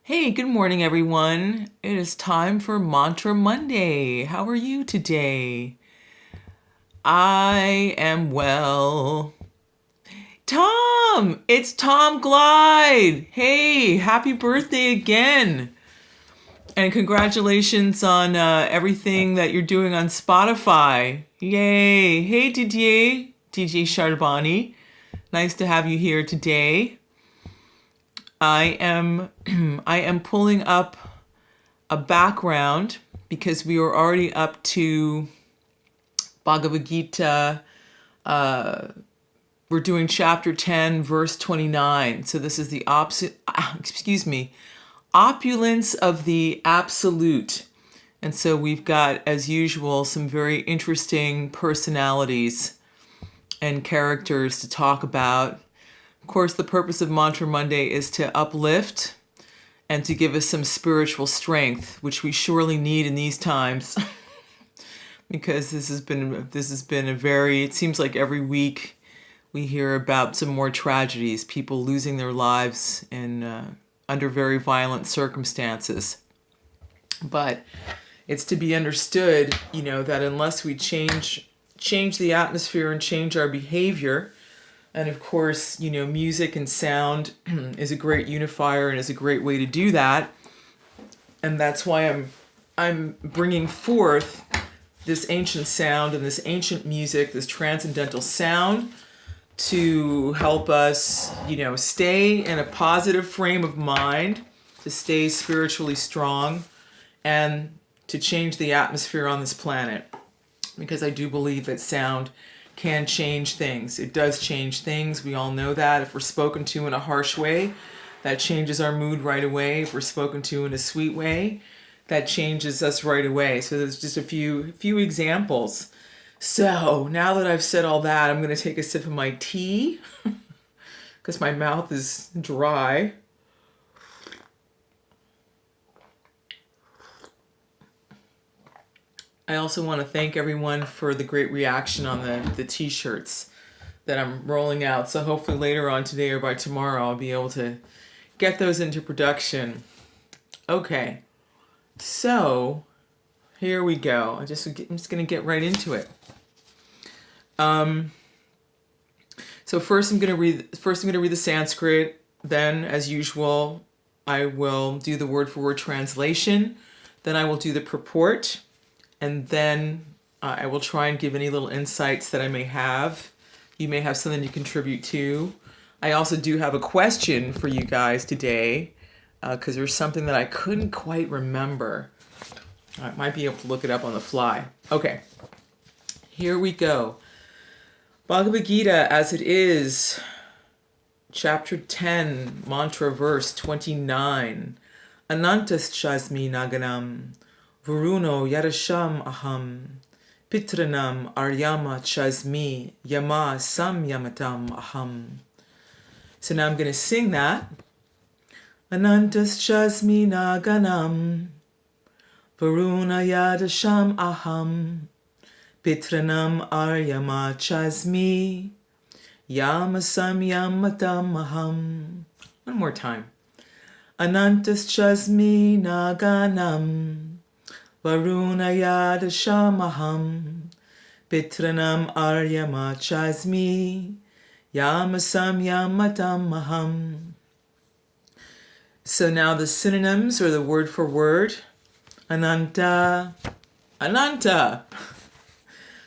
Hey, good morning, everyone. It is time for Mantra Monday. How are you today? I am well. Tom! It's Tom Glide! Hey, happy birthday again! And congratulations on everything that you're doing on Spotify. Yay! Hey, DJ Sharbani. Nice to have you here today. I am I am pulling up a background because we are already up to Bhagavad Gita. We're doing chapter 10, verse 29. So this is the opulence of the absolute. And so we've got, as usual, some very interesting personalities and characters to talk about. Of course, the purpose of Mantra Monday is to uplift and to give us some spiritual strength, which we surely need in these times. Because this has been a very, it seems like every week we hear about some more tragedies, people losing their lives in under very violent circumstances. But it's to be understood, that unless we change the atmosphere and change our behavior, and of course, music and sound is a great unifier and is a great way to do that. And that's why I'm bringing forth this ancient sound and this ancient music, this transcendental sound, to help us, stay in a positive frame of mind, to stay spiritually strong, and to change the atmosphere on this planet. Because I do believe that sound can change things. It does change things. We all know that. If we're spoken to in a harsh way, that changes our mood right away. If we're spoken to in a sweet way, that changes us right away. So there's just a few examples. So now that I've said all that, I'm going to take a sip of my tea because my mouth is dry. I also want to thank everyone for the great reaction on the t-shirts that I'm rolling out. So hopefully later on today or by tomorrow, I'll be able to get those into production. Okay, so here we go. I'm just going to get right into it. So first I'm going to read the Sanskrit. Then, as usual, I will do the word-for-word translation. Then I will do the purport. And then I will try and give any little insights that I may have. You may have something to contribute to. I also do have a question for you guys today because there's something that I couldn't quite remember. I might be able to look it up on the fly. Okay, here we go. Bhagavad Gita as it is, chapter 10, mantra verse 29. Anantaś cāsmi nāgānām. Varuṇo yādasām aham, pittāṇām Aryamā cāsmi, Yama saṁyamatām aham. So now I'm going to sing that. Anantaś cāsmi nāgānām, Varuṇa yādasām aham, pittāṇām Aryamā cāsmi, Yama saṁyamatām aham. One more time. Anantaś cāsmi nāgānām, Varuṇa yādasām aham, pittāṇām Aryamā cāsmi, Yama saṁyamatām aham. So now the synonyms, or the word for word. Ananta, Ananta.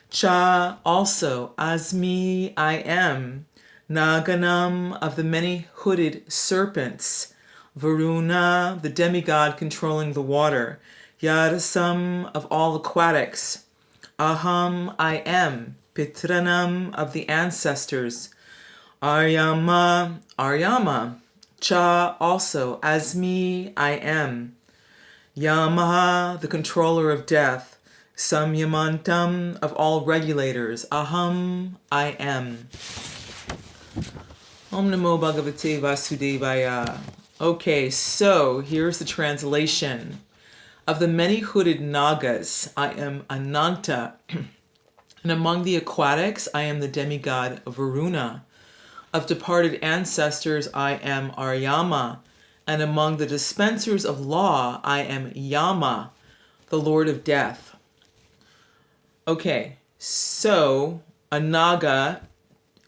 Cha, also. Asmi, I am. Nāgānām, of the many hooded serpents. Varuṇa, the demigod controlling the water. Yādasām, of all aquatics. Aham, I am. Pittāṇām, of the ancestors. Aryamā, Aryamā. Cha, also. Asmi, I am. Yamaḥ, the controller of death. Saṁyamatām, of all regulators. Aham, I am. Om Namo Bhagavate Vasudevaya. Okay, so here's the translation. Of the many hooded Nāgas, I am Ananta. And among the aquatics, I am the demigod Varuṇa. Of departed ancestors, I am Aryamā. and among the dispensers of law, I am Yama, the Lord of Death. Okay, so a Naga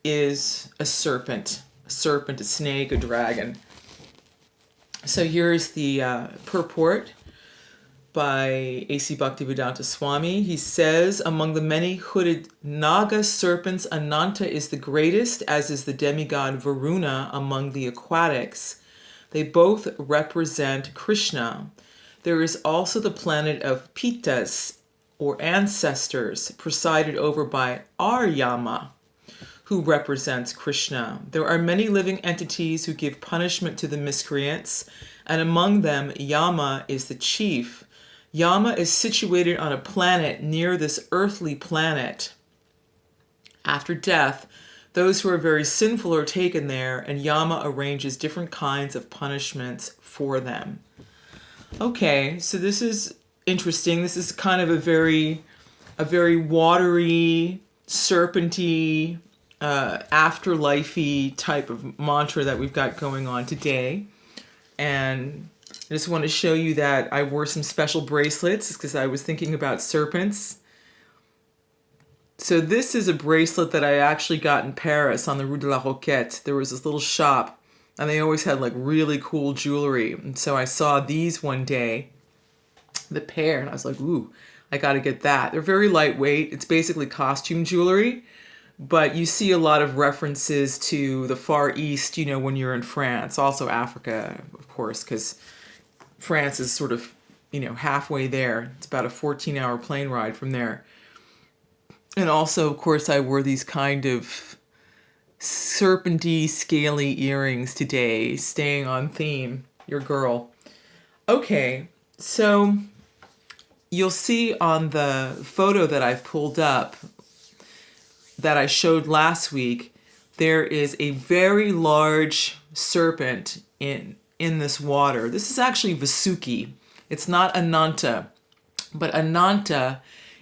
is a serpent, a snake, a dragon. So here's the purport by A.C. Bhaktivedanta Swami. He says, among the many hooded Naga serpents, Ananta is the greatest, as is the demigod Varuṇa among the aquatics. They both represent Kṛṣṇa. There is also the planet of Pitās, or ancestors, presided over by Aryamā, who represents Kṛṣṇa. There are many living entities who give punishment to the miscreants, and among them Yama is the chief. Yama is situated on a planet near this earthly planet. After death, those who are very sinful are taken there, and Yama arranges different kinds of punishments for them. Okay, so this is interesting. This is kind of a very watery, serpenty, afterlife-y type of mantra that we've got going on today. And I just want to show you that I wore some special bracelets because I was thinking about serpents. So this is a bracelet that I actually got in Paris on the Rue de la Roquette. There was this little shop and they always had like really cool jewelry. And so I saw these one day, the pair, and I was like, ooh, I got to get that. They're very lightweight. It's basically costume jewelry, but you see a lot of references to the Far East, you know, when you're in France, also Africa, of course, because France is sort of, you know, halfway there. It's about a 14-hour plane ride from there. And also, of course, I wore these kind of serpenty, scaly earrings today, staying on theme, your girl. Okay, so you'll see on the photo that I've pulled up that I showed last week, there is a very large serpent in this water. This is actually Vasuki. It's not Ananta, but Ananta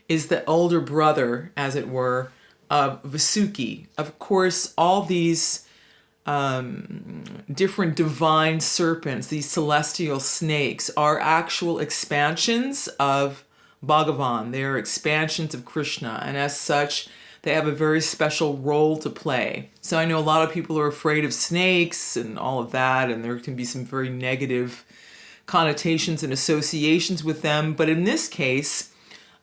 is the older brother, as it were, of Vasuki. Of course, all these different divine serpents, these celestial snakes, are actual expansions of Bhagavan. They are expansions of Kṛṣṇa, and as such, they have a very special role to play. So I know a lot of people are afraid of snakes and all of that, and there can be some very negative connotations and associations with them. But in this case,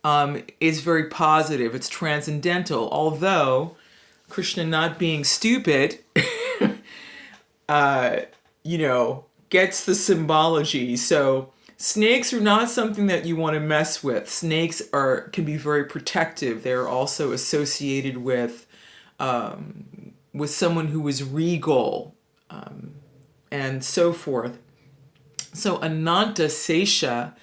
it's very positive. It's transcendental. Although Kṛṣṇa, not being stupid, you know, gets the symbology. So snakes are not something that you want to mess with. Snakes can be very protective. They're also associated with someone who is regal, and so forth. So Ananta Sesha,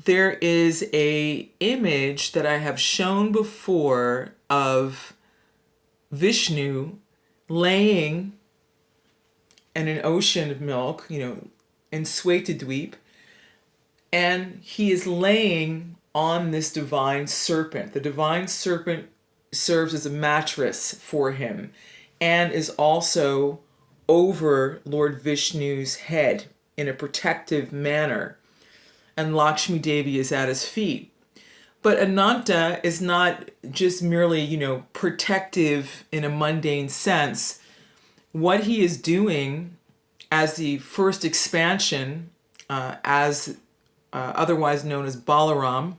there is a image that I have shown before of Vishnu laying in an ocean of milk, you know, in Swetadweep, and he is laying on this divine serpent. The divine serpent serves as a mattress for him and is also over Lord Vishnu's head in a protective manner, and Lakshmi Devi is at his feet. But Ananta is not just merely, you know, protective in a mundane sense. What he is doing as the first expansion, otherwise known as Balaram,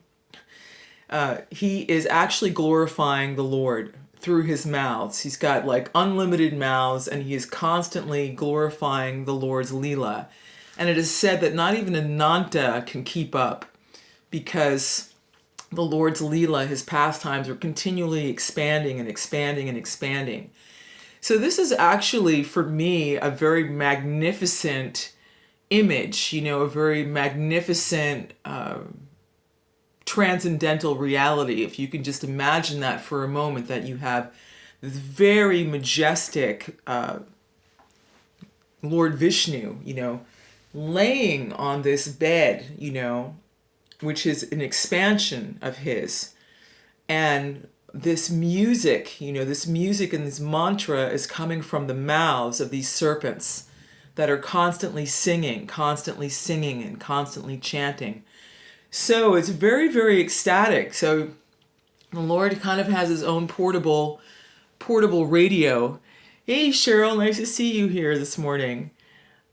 he is actually glorifying the Lord through his mouths. He's got like unlimited mouths, and he is constantly glorifying the Lord's Leela. And it is said that not even Ananta can keep up, because the Lord's Leela, his pastimes, are continually expanding and expanding and expanding. So this is actually, for me, a very magnificent image, you know, a very magnificent transcendental reality. If you can just imagine that for a moment, that you have this very majestic Lord Vishnu, you know, laying on this bed, you know, which is an expansion of his. And this music, you know, this music and this mantra is coming from the mouths of these serpents that are constantly singing and constantly chanting. So it's very, very ecstatic. So the Lord kind of has his own portable radio. Hey, Cheryl, nice to see you here this morning.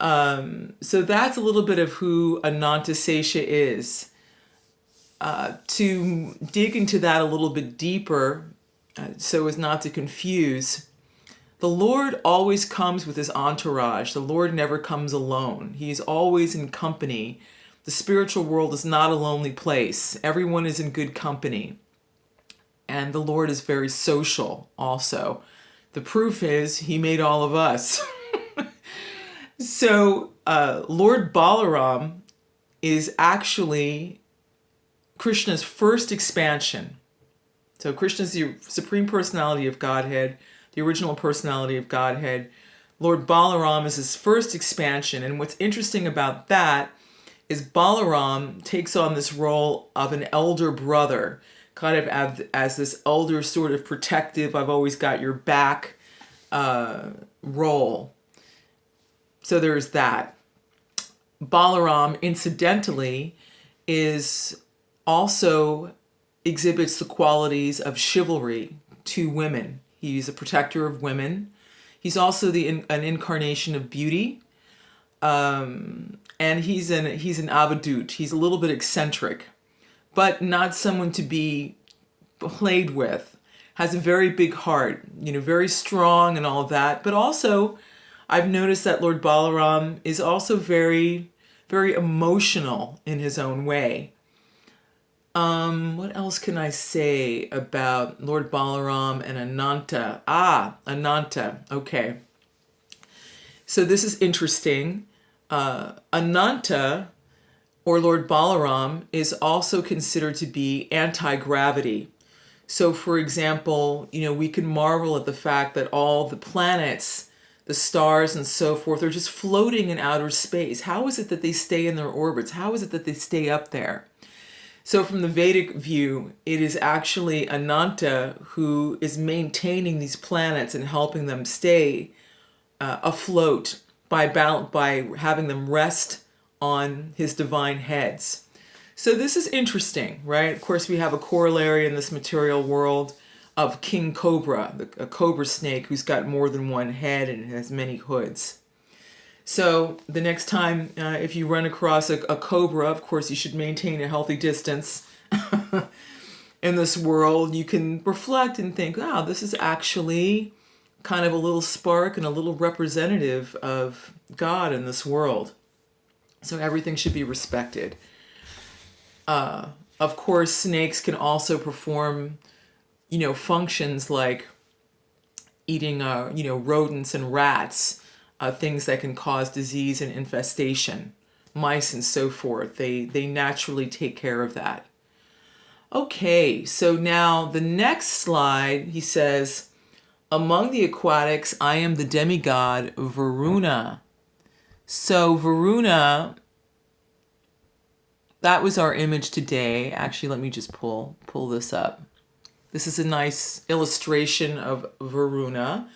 So that's a little bit of who anantaś is. To dig into that a little bit deeper, so as not to confuse, the Lord always comes with his entourage. The Lord never comes alone. He is always in company. The spiritual world is not a lonely place. Everyone is in good company. And the Lord is very social also. The proof is he made all of us. So Lord Balaram is actually Kṛṣṇa's first expansion. So Kṛṣṇa is the Supreme Personality of Godhead, the original personality of Godhead. Lord Balaram is his first expansion. And what's interesting about that is Balaram takes on this role of an elder brother, kind of as this elder sort of protective, I've always got your back role. So there's that. Balaram, incidentally, also exhibits the qualities of chivalry to women. He's a protector of women. He's also an incarnation of beauty. And he's an avadut. He's a little bit eccentric, but not someone to be played with. Has a very big heart, very strong and all of that. But also, I've noticed that Lord Balaram is also very, very emotional in his own way. What else can I say about Lord Balaram and Ananta? Ananta. Okay. So this is interesting. Ananta, or Lord Balaram, is also considered to be anti-gravity. So, for example, we can marvel at the fact that all the planets, the stars and so forth, are just floating in outer space. How is it that they stay in their orbits? How is it that they stay up there? So from the Vedic view, it is actually Ananta who is maintaining these planets and helping them stay afloat by having them rest on his divine heads. So this is interesting, right? Of course, we have a corollary in this material world of King Cobra, a cobra snake who's got more than one head and has many hoods. So the next time, if you run across a cobra, of course, you should maintain a healthy distance. In this world, you can reflect and think, wow, this is actually kind of a little spark and a little representative of God in this world. So everything should be respected. Of course, snakes can also perform, functions like eating, rodents and rats, things that can cause disease and infestation, mice and so forth. They naturally take care of that. Okay, so now the next slide, he says, among the aquatics, I am the demigod Varuṇa. So Varuṇa, that was our image today. Actually, let me just pull this up. This is a nice illustration of Varuṇa.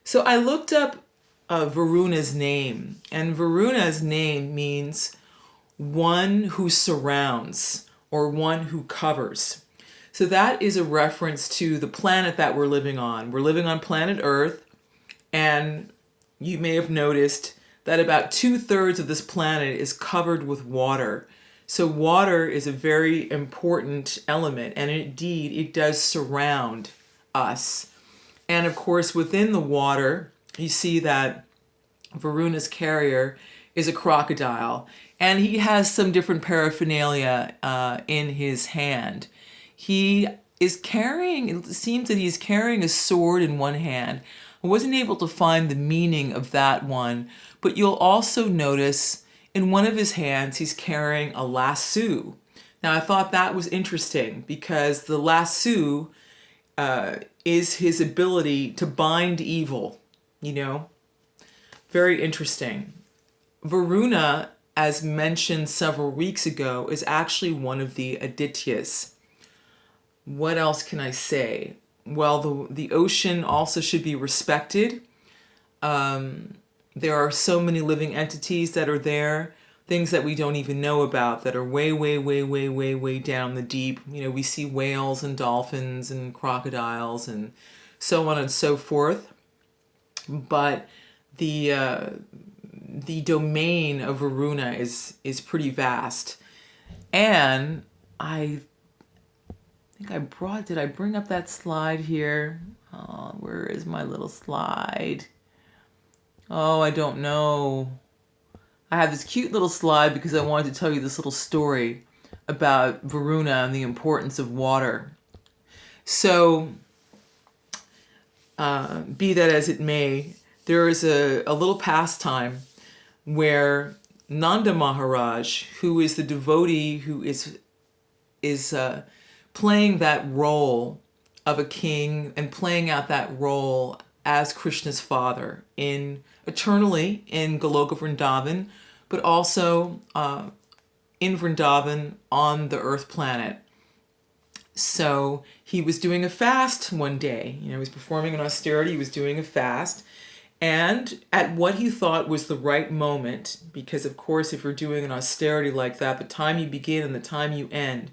So I looked up Varuṇa's name, and Varuṇa's name means one who surrounds or one who covers. So that is a reference to the planet that we're living on. We're living on planet Earth, and you may have noticed that about 2/3 of this planet is covered with water. So water is a very important element, and indeed it does surround us. And of course, within the water, you see that Varuṇa's carrier is a crocodile, and he has some different paraphernalia in his hand. He is carrying, it seems that he's carrying a sword in one hand. I wasn't able to find the meaning of that one, but you'll also notice in one of his hands he's carrying a lasso. Now I thought that was interesting because the lasso is his ability to bind evil, Very interesting. Varuṇa, as mentioned several weeks ago, is actually one of the Adityas. What else can I say? Well, the ocean also should be respected. there are so many living entities that are there, things that we don't even know about that are way, way, way, way, way, way down the deep. You know, we see whales and dolphins and crocodiles and so on and so forth. But the domain of Varuṇa is pretty vast. And I think did I bring up that slide here? Oh, where is my little slide? Oh, I don't know. I have this cute little slide because I wanted to tell you this little story about Varuṇa and the importance of water. So, be that as it may, there is a little pastime where Nanda Maharaj, who is the devotee who is playing that role of a king and playing out that role as Krishna's father eternally in Goloka Vrindavan, but also in Vrindavan on the earth planet. So he was doing a fast one day. You know, he was performing an austerity, he was doing a fast. And at what he thought was the right moment, because of course if you're doing an austerity like that, the time you begin and the time you end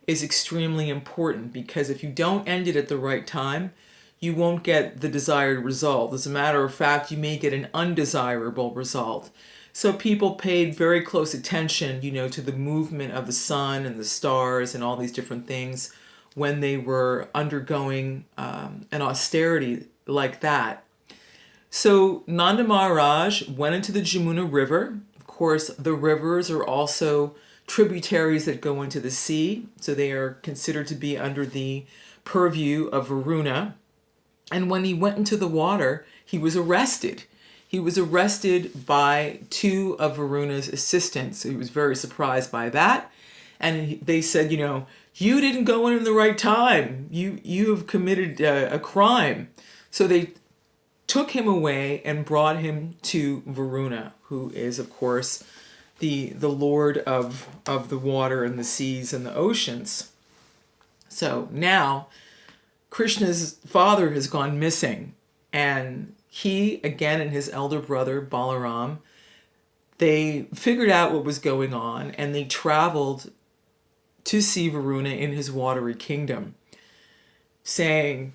is extremely important, because if you don't end it at the right time, you won't get the desired result. As a matter of fact, you may get an undesirable result. So people paid very close attention, you know, to the movement of the sun and the stars and all these different things when they were undergoing an austerity like that. So Nanda Maharaj went into the Jamuna River. Of course, the rivers are also tributaries that go into the sea, so they are considered to be under the purview of Varuṇa. And when he went into the water, he was arrested. He was arrested by two of Varuṇa's assistants. He was very surprised by that. And they said, you know, you didn't go in the right time. You have committed a crime. So they took him away and brought him to Varuṇa, who is, of course, the Lord of the water and the seas and the oceans. So now Krishna's father has gone missing, and he, again, and his elder brother, Balaram, they figured out what was going on, and they traveled to see Varuṇa in his watery kingdom, saying,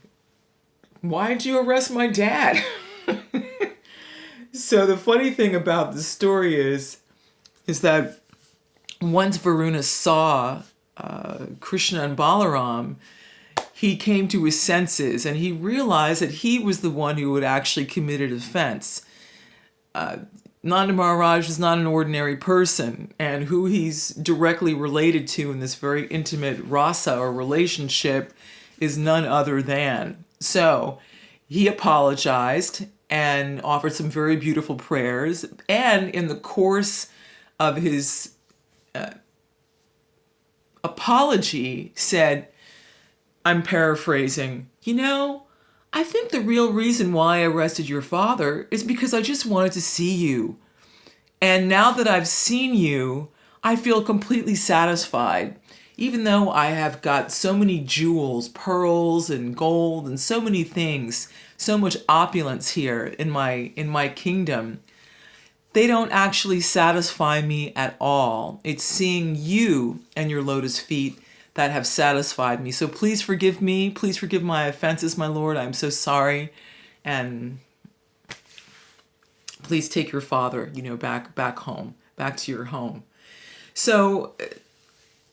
"Why'd you arrest my dad?" So the funny thing about the story is that once Varuṇa saw Kṛṣṇa and Balaram, he came to his senses and he realized that he was the one who had actually committed offense. Nanda Maharaj is not an ordinary person, and who he's directly related to in this very intimate rasa or relationship is none other than. So he apologized and offered some very beautiful prayers, and in the course of his apology said, I'm paraphrasing, you know, I think the real reason why I arrested your father is because I just wanted to see you. And now that I've seen you, I feel completely satisfied. Even though I have got so many jewels, pearls and gold and so many things, so much opulence here in my kingdom, they don't actually satisfy me at all. It's seeing you and your lotus feet that have satisfied me. So please forgive me. Please forgive my offenses, my Lord. I'm so sorry. And please take your father, you know, back home, back to your home. So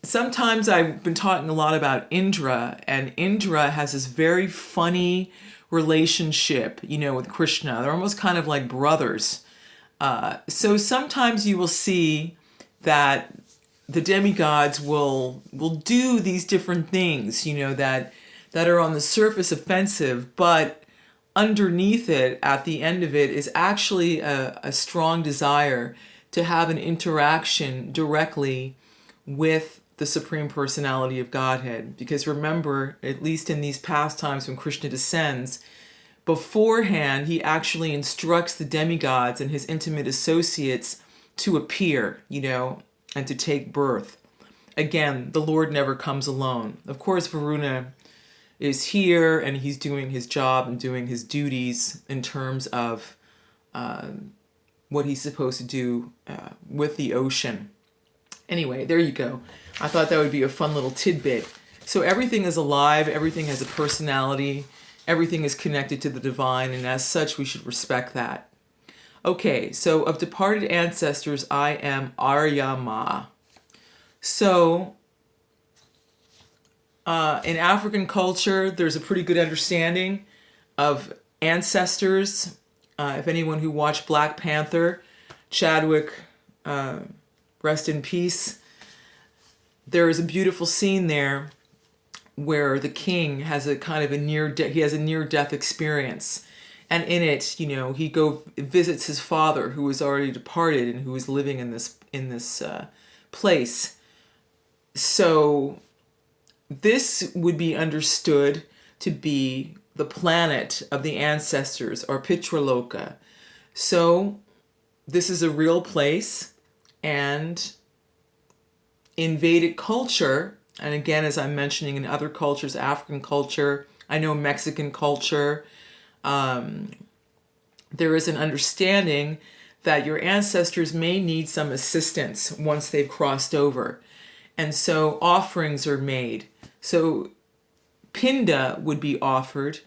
sometimes I've been talking a lot about Indra, and Indra has this very funny relationship, you know, with Kṛṣṇa. They're almost kind of like brothers. So sometimes you will see that the demigods will do these different things, you know, that are on the surface offensive, but underneath it, at the end of it, is actually a strong desire to have an interaction directly with the Supreme Personality of Godhead. Because remember, at least in these pastimes when Kṛṣṇa descends, beforehand he actually instructs the demigods and his intimate associates to appear, you know, and to take birth. Again, the Lord never comes alone. Of course, Varuṇa is here and he's doing his job and doing his duties in terms of what he's supposed to do with the ocean. Anyway, there you go. I thought that would be a fun little tidbit. So everything is alive, everything has a personality, everything is connected to the divine, and as such, we should respect that. Okay, so of departed ancestors, I am Aryamā. So, in African culture, there's a pretty good understanding of ancestors. If anyone who watched Black Panther, Chadwick, rest in peace, there is a beautiful scene there where the king has a kind of a near-death experience. And in it, he visits his father, who was already departed and who was living in this place. So this would be understood to be the planet of the ancestors, or Pitraloka. So this is a real place, and in Vedic culture, and again, as I'm mentioning in other cultures, African culture, I know Mexican culture, there is an understanding that your ancestors may need some assistance once they've crossed over. And so offerings are made. So pinda would be offered,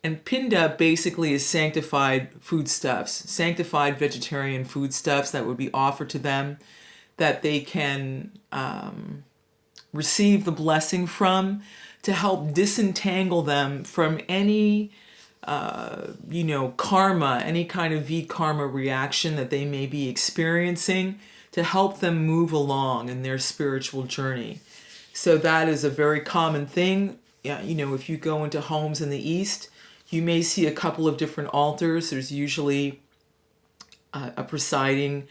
and pinda basically is sanctified foodstuffs, sanctified vegetarian foodstuffs that would be offered to them, that they can receive the blessing from, to help disentangle them from any karma, any kind of karma reaction that they may be experiencing, to help them move along in their spiritual journey. So that is a very common thing. If you go into homes in the East, you may see a couple of different altars. There's usually a presiding,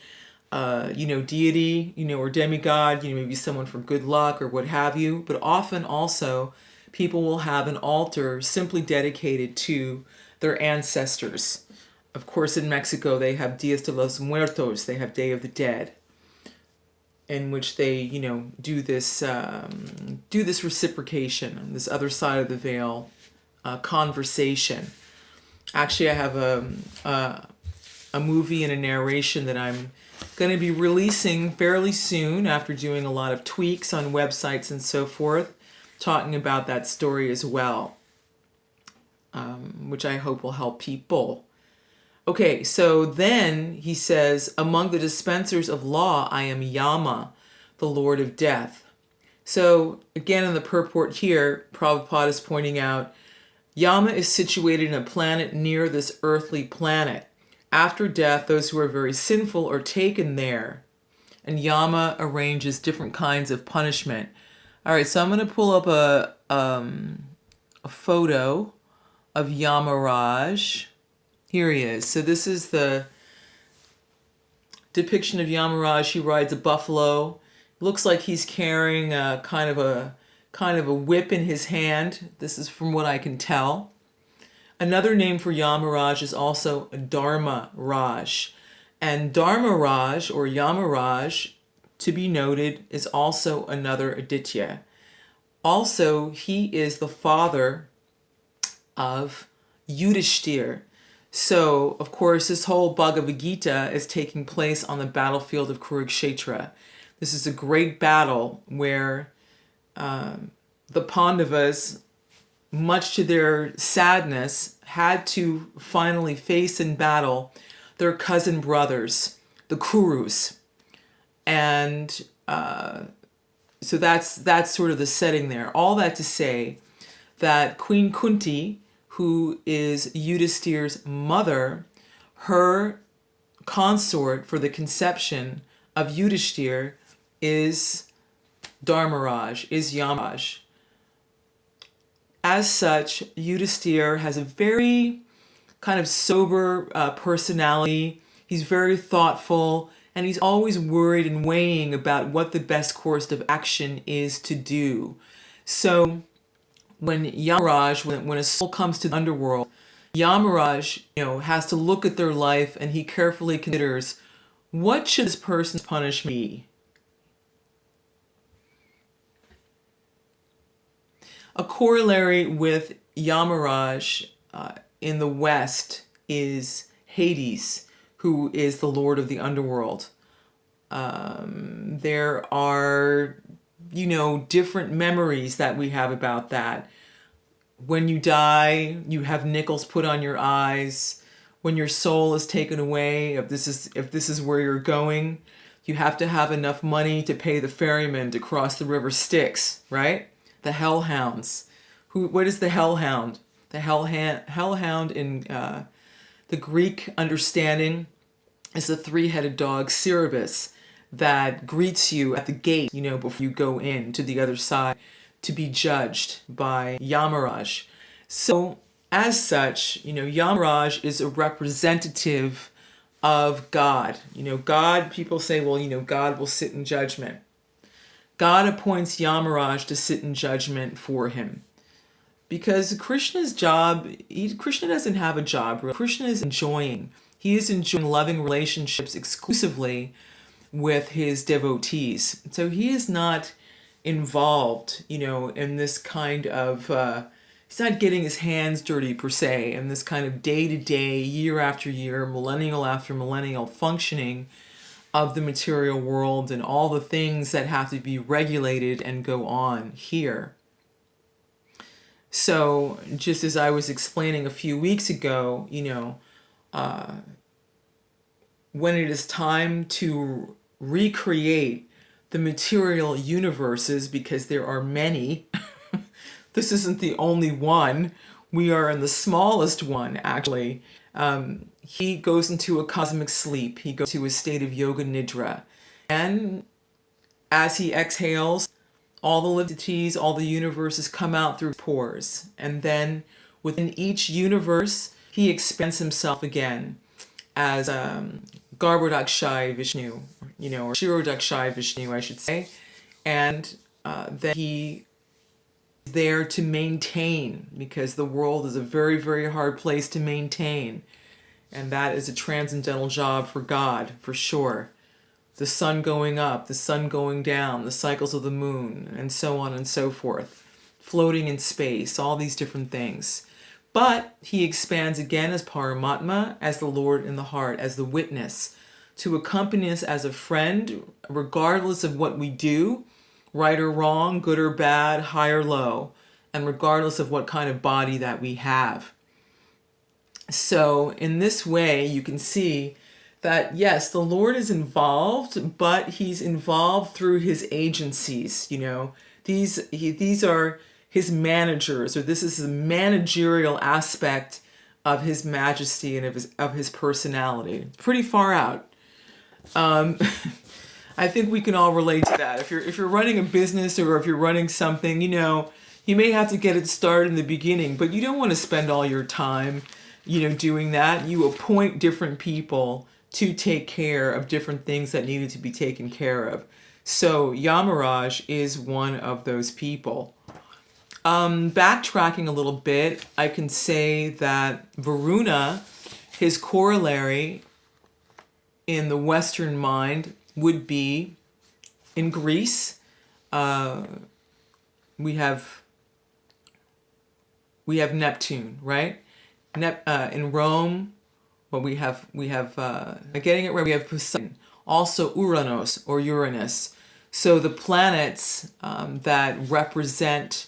deity, or demigod, maybe someone for good luck or what have you. But often also, people will have an altar simply dedicated to their ancestors. Of course, in Mexico, they have Días de los Muertos, they have Day of the Dead, in which they, do this reciprocation, this other side of the veil conversation. Actually, I have a movie and a narration that I'm going to be releasing fairly soon, after doing a lot of tweaks on websites and so forth, talking about that story as well, which I hope will help people. Okay, so then he says, among the dispensers of law, I am Yama, the Lord of Death. So again, in the purport here, Prabhupada is pointing out, Yama is situated in a planet near this earthly planet. After death, those who are very sinful are taken there, and Yama arranges different kinds of punishment. All right, so I'm going to pull up a photo of Yamaraj. Here he is. So this is the depiction of Yamaraj. He rides a buffalo. Looks like he's carrying a kind of a whip in his hand. This is from what I can tell. Another name for Yamaraj is also Dharma Raj. And Dharma Raj, or Yamaraj, to be noted, is also another Aditya. Also, he is the father of Yudhishthir. So, of course, this whole Bhagavad Gita is taking place on the battlefield of Kurukshetra. This is a great battle where the Pandavas, much to their sadness, had to finally face in battle their cousin brothers, the Kurus. And so that's sort of the setting there. All that to say that Queen Kunti, who is Yudhishthir's mother, her consort for the conception of Yudhishthir is Dharmaraj, is Yamaraj. As such, Yudhishthir has a very kind of sober personality. He's very thoughtful, and he's always worried and weighing about what the best course of action is to do. So when Yamaraj, when a soul comes to the underworld, Yamaraj, has to look at their life, and he carefully considers, what should this person's punishment be? A corollary with Yamaraj in the West is Hades, who is the Lord of the underworld. There are, different memories that we have about that. When you die, you have nickels put on your eyes. When your soul is taken away, if this is where you're going, you have to have enough money to pay the ferryman to cross the river Styx, right? The hellhounds. What is the hellhound? The hellhound in the Greek understanding is the three-headed dog Cerberus that greets you at the gate, before you go in to the other side to be judged by Yamaraj. So as such, Yamaraj is a representative of God. God, people say, well, God will sit in judgment. God appoints Yamaraj to sit in judgment for him. Because Kṛṣṇa's job, Kṛṣṇa doesn't have a job. Kṛṣṇa is enjoying. He is enjoying loving relationships exclusively with his devotees. So he is not involved, in this kind of, he's not getting his hands dirty per se, in this kind of day-to-day, year after year, millennial after millennial functioning of the material world and all the things that have to be regulated and go on here. So just as I was explaining a few weeks ago, when it is time to recreate the material universes, because there are many, this isn't the only one, we are in the smallest one actually. He goes into a cosmic sleep. He goes to a state of yoga nidra. And as he exhales, all the entities, all the universes come out through pores. And then within each universe, he expands himself again as Garbhodakshai Vishnu, or Kshirodakshai Vishnu, I should say. And then he is there to maintain, because the world is a very, very hard place to maintain. And that is a transcendental job for God, for sure. The sun going up, the sun going down, the cycles of the moon, and so on and so forth. Floating in space, all these different things. But he expands again as Paramatma, as the Lord in the heart, as the witness, to accompany us as a friend, regardless of what we do, right or wrong, good or bad, high or low, and regardless of what kind of body that we have. So in this way, you can see that, yes, the Lord is involved, but he's involved through his agencies. These are his managers, or this is the managerial aspect of his majesty and of his personality. Pretty far out. I think we can all relate to that. If you're running a business, or if you're running something, you may have to get it started in the beginning, but you don't want to spend all your time, doing that. You appoint different people to take care of different things that needed to be taken care of. So Yamaraj is one of those people. Backtracking a little bit, I can say that Varuṇa, his corollary in the Western mind, would be in Greece. We have Neptune, right? In Rome, well, we have getting it right. We have Poseidon, also Uranos or Uranus. So the planets that represent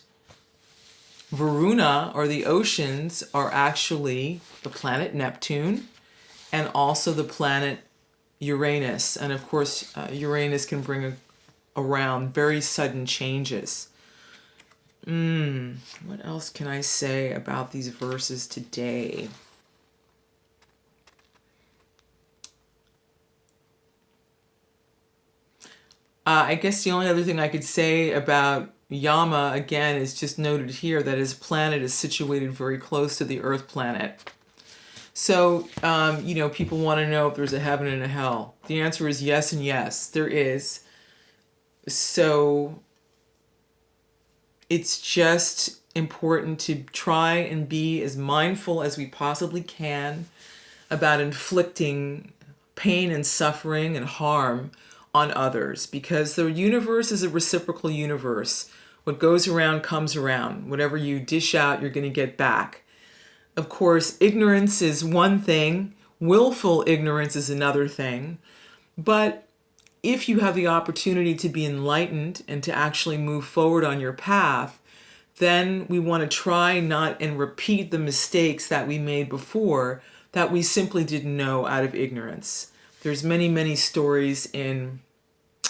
Varuṇa, or the oceans, are actually the planet Neptune and also the planet Uranus. And of course, Uranus can bring around very sudden changes. What else can I say about these verses today? I guess the only other thing I could say about Yama, again, is just noted here that his planet is situated very close to the Earth planet. So, people want to know if there's a heaven and a hell. The answer is yes and yes, there is. So, it's just important to try and be as mindful as we possibly can about inflicting pain and suffering and harm on others, because the universe is a reciprocal universe. What goes around comes around. Whatever you dish out, you're going to get back. Of course, ignorance is one thing. Willful ignorance is another thing. But if you have the opportunity to be enlightened and to actually move forward on your path, then we want to try not and repeat the mistakes that we made before that we simply didn't know out of ignorance. There's many, many stories in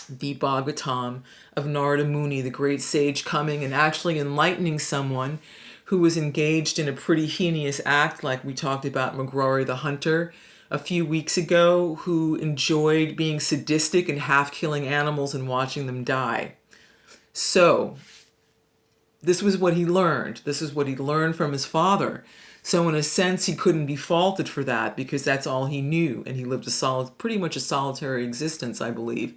the Bhagavatam of Narada Muni, the great sage, coming and actually enlightening someone who was engaged in a pretty heinous act, like we talked about Magrari the hunter a few weeks ago, who enjoyed being sadistic and half-killing animals and watching them die. So, this was what he learned. This is what he learned from his father. So in a sense, he couldn't be faulted for that because that's all he knew. And he lived pretty much a solitary existence, I believe,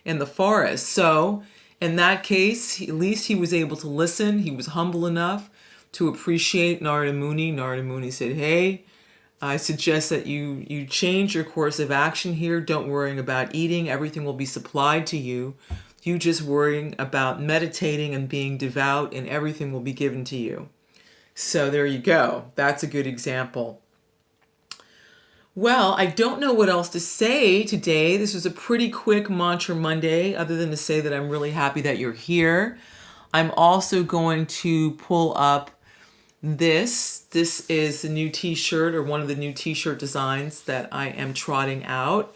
in the forest. So in that case, at least he was able to listen. He was humble enough to appreciate Narada Muni. Narada Muni said, hey, I suggest that you change your course of action here. Don't worry about eating. Everything will be supplied to you. You just worrying about meditating and being devout, and everything will be given to you. So there you go. That's a good example. Well, I don't know what else to say today. This was a pretty quick Mantra Monday, other than to say that I'm really happy that you're here. I'm also going to pull up this. This is the new t-shirt, or one of the new t-shirt designs that I am trotting out.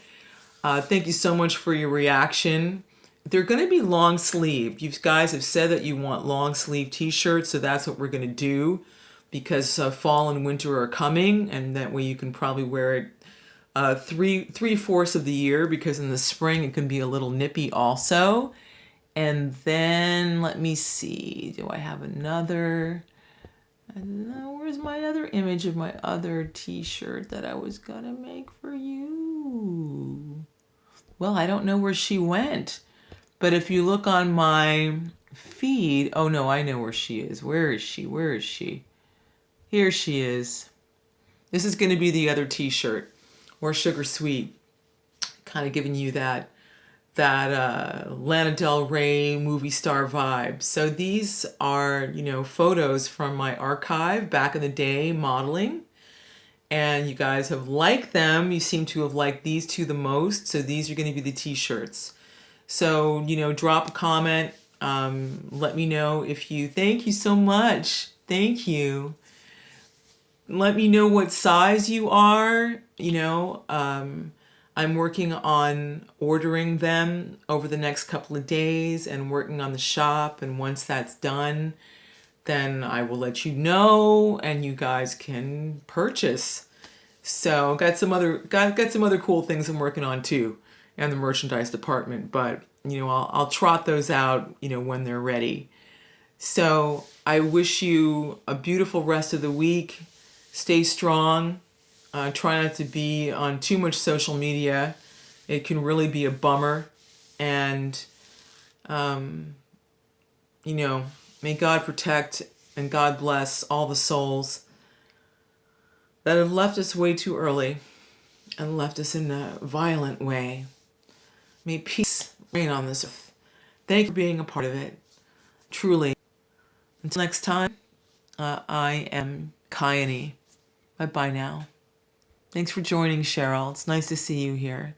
Thank you so much for your reaction. They're going to be long sleeve. You guys have said that you want long sleeve t-shirts, so that's what we're going to do, because fall and winter are coming, and that way you can probably wear it three-fourths of the year, because in the spring it can be a little nippy also. And then let me see, do I have another? I don't know, where's my other image of my other t-shirt that I was gonna make for you? Well, I don't know where she went. But if you look on my feed, oh no, I know where she is. Where is she? Where is she? Here she is. This is going to be the other t-shirt, or Sugar Sweet, kind of giving you that Lana Del Rey movie star vibe. So these are, photos from my archive back in the day modeling. And you guys have liked them. You seem to have liked these two the most. So these are going to be the t-shirts. So, drop a comment. Let me know thank you so much. Thank you. Let me know what size you are. I'm working on ordering them over the next couple of days and working on the shop. And once that's done, then I will let you know and you guys can purchase. So got some other cool things I'm working on too, and the merchandise department, but I'll trot those out when they're ready. So I wish you a beautiful rest of the week. Stay strong. Try not to be on too much social media. It can really be a bummer. And may God protect and God bless all the souls that have left us way too early and left us in a violent way. May peace reign on this earth. Thank you for being a part of it. Truly. Until next time, I am Kṛṣṇa. Bye-bye now. Thanks for joining, Cheryl. It's nice to see you here.